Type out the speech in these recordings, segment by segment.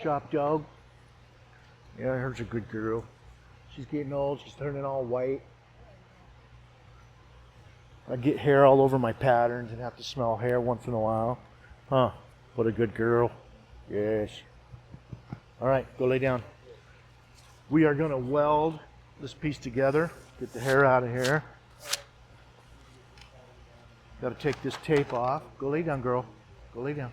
shop dog. Yeah, her's a good girl. She's getting old. She's turning all white. I get hair all over my patterns and have to smell hair once in a while. Huh, what a good girl. Yes. All right, go lay down. We are gonna weld this piece together, get the hair out of here. Gotta take this tape off. Go lay down, girl. Go lay down.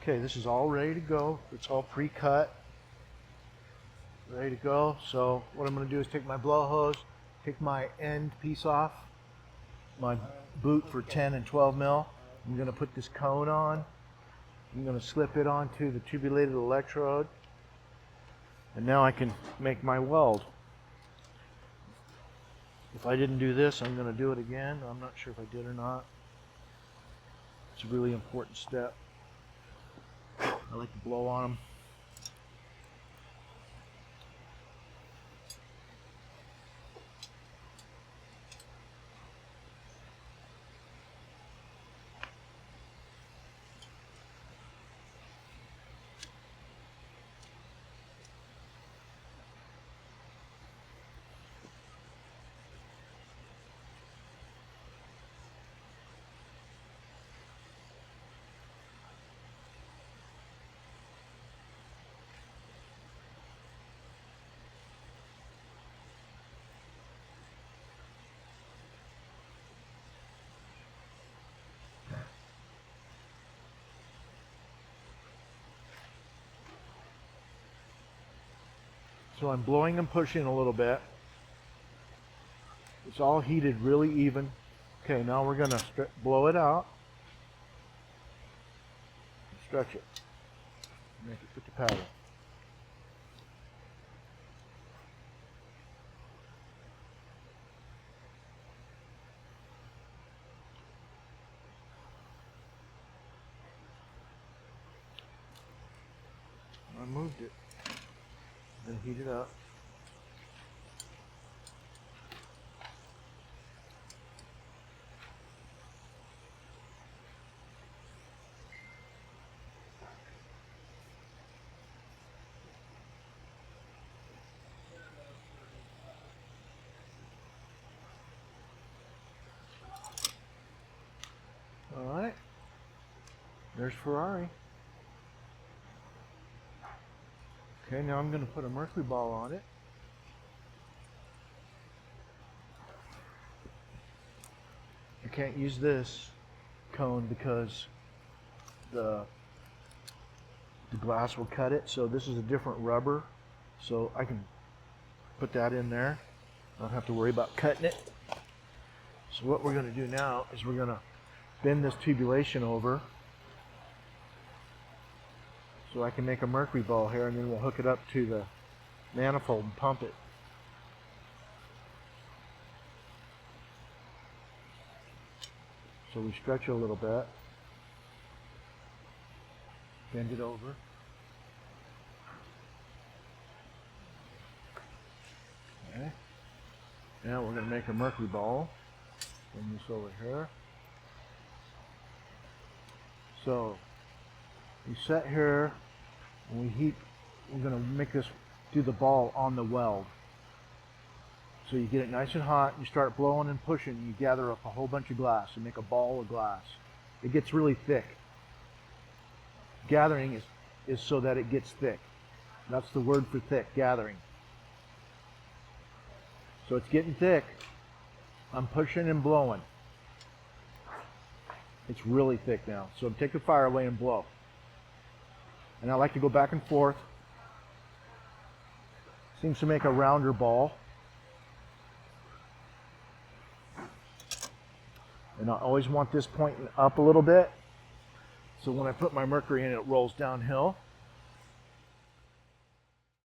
Okay, this is all ready to go. It's all pre-cut. Ready to go. So what I'm going to do is take my blow hose, take my end piece off, my boot for 10 and 12 mil. I'm going to put this cone on. I'm going to slip it onto the tubulated electrode. And now I can make my weld. If I didn't do this, I'm going to do it again. I'm not sure if I did or not. It's a really important step. I like to blow on them. So I'm blowing and pushing a little bit. It's all heated really even. Okay, now we're going to blow it out. Stretch it. Make it fit the pattern. I moved it. Then heat it up. All right. There's Ferrari. Okay, now I'm going to put a mercury ball on it. You can't use this cone because the glass will cut it. So this is a different rubber. So I can put that in there. I don't have to worry about cutting it. So what we're going to do now is we're going to bend this tubulation over so I can make a mercury ball here, and then we'll hook it up to the manifold and pump it. So we stretch it a little bit, bend it over. Okay. Now we're going to make a mercury ball. Bring this over here. So we set here, and we heat. We're going to make this, do the ball on the weld. So you get it nice and hot, you start blowing and pushing, and you gather up a whole bunch of glass and make a ball of glass. It gets really thick. Gathering is so that it gets thick. That's the word for thick, gathering. So it's getting thick. I'm pushing and blowing. It's really thick now. So take the fire away and blow. And I like to go back and forth. Seems to make a rounder ball. And I always want this pointing up a little bit. So when I put my mercury in, it rolls downhill.